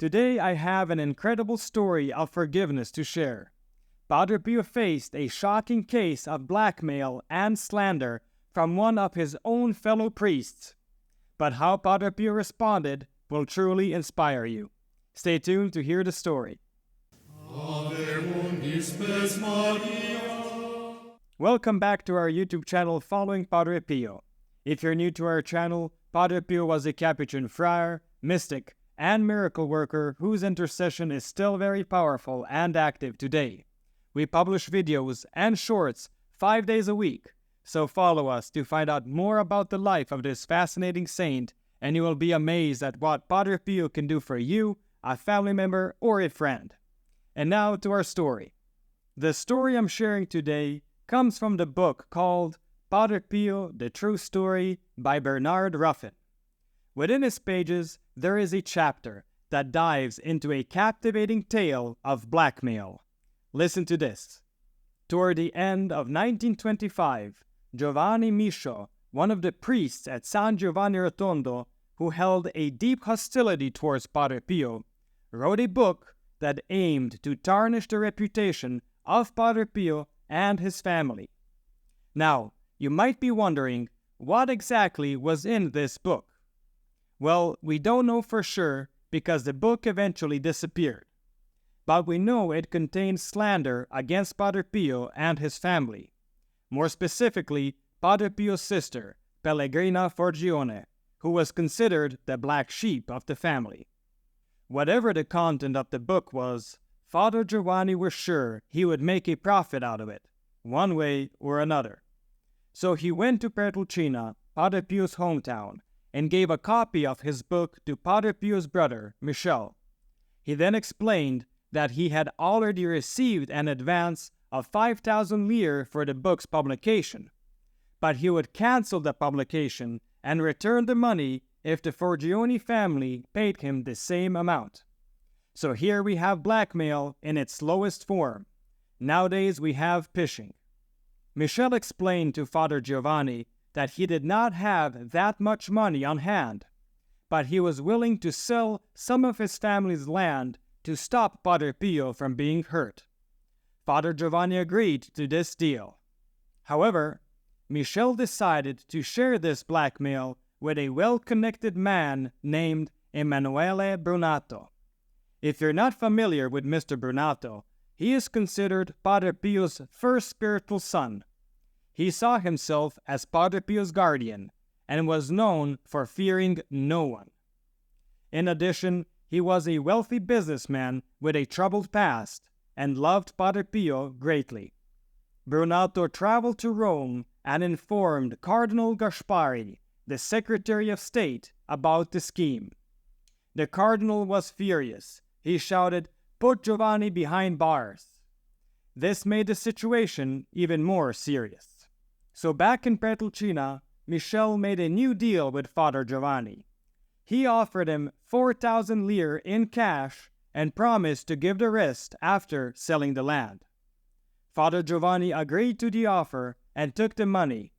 Today I have an incredible story of forgiveness to share. Padre Pio faced a shocking case of blackmail and slander from one of his own fellow priests. But how Padre Pio responded will truly inspire you. Stay tuned to hear the story. Welcome back to our YouTube channel following Padre Pio. If you're new to our channel, Padre Pio was a Capuchin friar, mystic, and miracle worker whose intercession is still very powerful and active today. We publish videos and shorts 5 days a week, so follow us to find out more about the life of this fascinating saint, and you will be amazed at what Padre Pio can do for you, a family member, or a friend. And now to our story. The story I'm sharing today comes from the book called Padre Pio, The True Story by Bernard Ruffin. Within its pages, there is a chapter that dives into a captivating tale of blackmail. Listen to this. Toward the end of 1925, Giovanni Miscio, one of the priests at San Giovanni Rotondo, who held a deep hostility towards Padre Pio, wrote a book that aimed to tarnish the reputation of Padre Pio and his family. Now, you might be wondering, what exactly was in this book? Well, we don't know for sure because the book eventually disappeared. But we know it contained slander against Padre Pio and his family. More specifically, Padre Pio's sister, Pellegrina Forgione, who was considered the black sheep of the family. Whatever the content of the book was, Father Giovanni was sure he would make a profit out of it, one way or another. So he went to Petrolcina, Padre Pio's hometown, and gave a copy of his book to Padre Pio's brother, Michel. He then explained that he had already received an advance of 5,000 lire for the book's publication, but he would cancel the publication and return the money if the Forgione family paid him the same amount. So here we have blackmail in its lowest form. Nowadays we have phishing. Michel explained to Father Giovanni that he did not have that much money on hand, but he was willing to sell some of his family's land to stop Padre Pio from being hurt. Father Giovanni agreed to this deal. However, Michel decided to share this blackmail with a well-connected man named Emanuele Brunato. If you're not familiar with Mr. Brunato, he is considered Padre Pio's first spiritual son. He saw himself as Padre Pio's guardian and was known for fearing no one. In addition, he was a wealthy businessman with a troubled past and loved Padre Pio greatly. Brunato traveled to Rome and informed Cardinal Gaspari, the Secretary of State, about the scheme. The Cardinal was furious. He shouted, "Put Giovanni behind bars." This made the situation even more serious. So back in Petrolcina, Michel made a new deal with Father Giovanni. He offered him 4,000 lire in cash and promised to give the rest after selling the land. Father Giovanni agreed to the offer and took the money.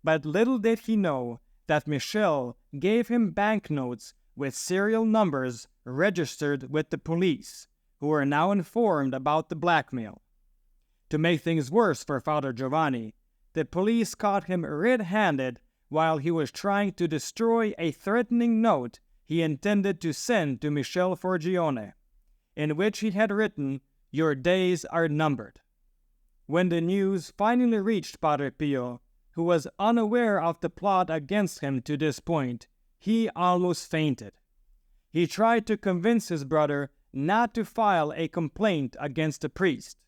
But little did he know that Michel gave him banknotes with serial numbers registered with the police, who were now informed about the blackmail. To make things worse for Father Giovanni, the police caught him red-handed while he was trying to destroy a threatening note he intended to send to Michel Forgione, in which he had written, "Your days are numbered." When the news finally reached Padre Pio, who was unaware of the plot against him to this point, he almost fainted. He tried to convince his brother not to file a complaint against the priest,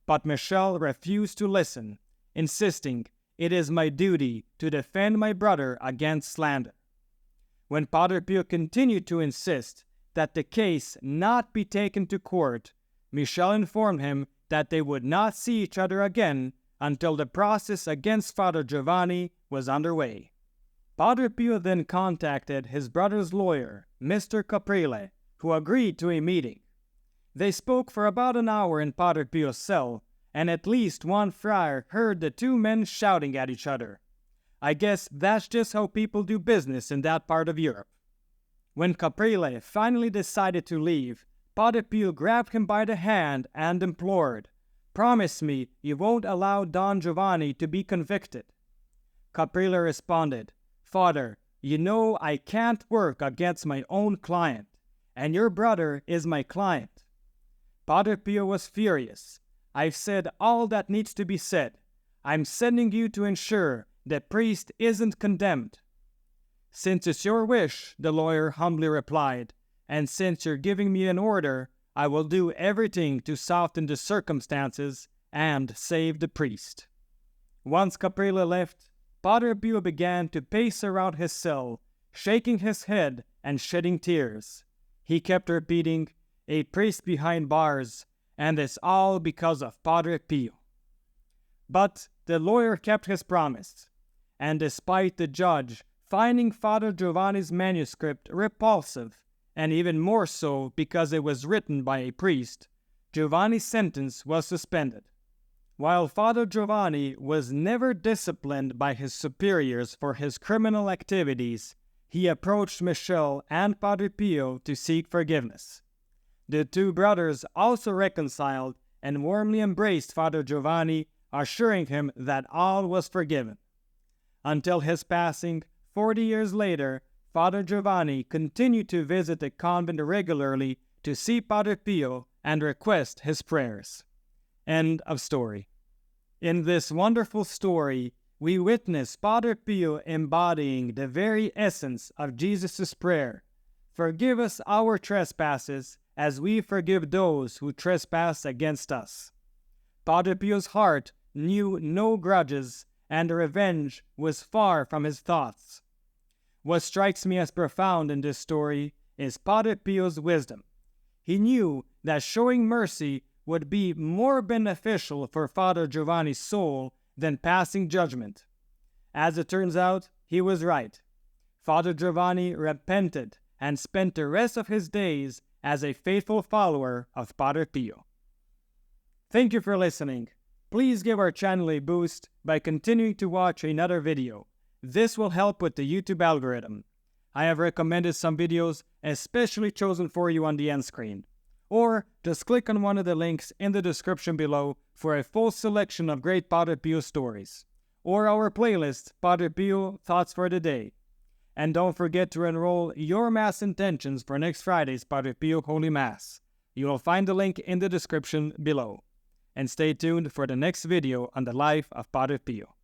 but Michel refused to listen, insisting, "It is my duty to defend my brother against slander." When Padre Pio continued to insist that the case not be taken to court, Michel informed him that they would not see each other again until the process against Father Giovanni was underway. Padre Pio then contacted his brother's lawyer, Mr. Caprile, who agreed to a meeting. They spoke for about an hour in Padre Pio's cell, and at least one friar heard the two men shouting at each other. I guess that's just how people do business in that part of Europe. When Caprile finally decided to leave, Padre Pio grabbed him by the hand and implored, "Promise me you won't allow Don Giovanni to be convicted." Caprile responded, "Father, you know I can't work against my own client, and your brother is my client." Padre Pio was furious. "I've said all that needs to be said. I'm sending you to ensure the priest isn't condemned." "Since it's your wish," the lawyer humbly replied, "and since you're giving me an order, I will do everything to soften the circumstances and save the priest." Once Caprile left, Padre Pio began to pace around his cell, shaking his head and shedding tears. He kept repeating, "A priest behind bars, and it's all because of Padre Pio." But the lawyer kept his promise, and despite the judge finding Father Giovanni's manuscript repulsive, and even more so because it was written by a priest, Giovanni's sentence was suspended. While Father Giovanni was never disciplined by his superiors for his criminal activities, he approached Michel and Padre Pio to seek forgiveness. The two brothers also reconciled and warmly embraced Father Giovanni, assuring him that all was forgiven. Until his passing, 40 years later, Father Giovanni continued to visit the convent regularly to see Padre Pio and request his prayers. End of story. In this wonderful story, we witness Padre Pio embodying the very essence of Jesus' prayer. "Forgive us our trespasses, as we forgive those who trespass against us." Padre Pio's heart knew no grudges, and revenge was far from his thoughts. What strikes me as profound in this story is Padre Pio's wisdom. He knew that showing mercy would be more beneficial for Father Giovanni's soul than passing judgment. As it turns out, he was right. Father Giovanni repented and spent the rest of his days as a faithful follower of Padre Pio. Thank you for listening. Please give our channel a boost by continuing to watch another video. This will help with the YouTube algorithm. I have recommended some videos especially chosen for you on the end screen. Or just click on one of the links in the description below for a full selection of great Padre Pio stories. Or our playlist, Padre Pio Thoughts for the Day. And don't forget to enroll your Mass intentions for next Friday's Padre Pio Holy Mass. You will find the link in the description below. And stay tuned for the next video on the life of Padre Pio.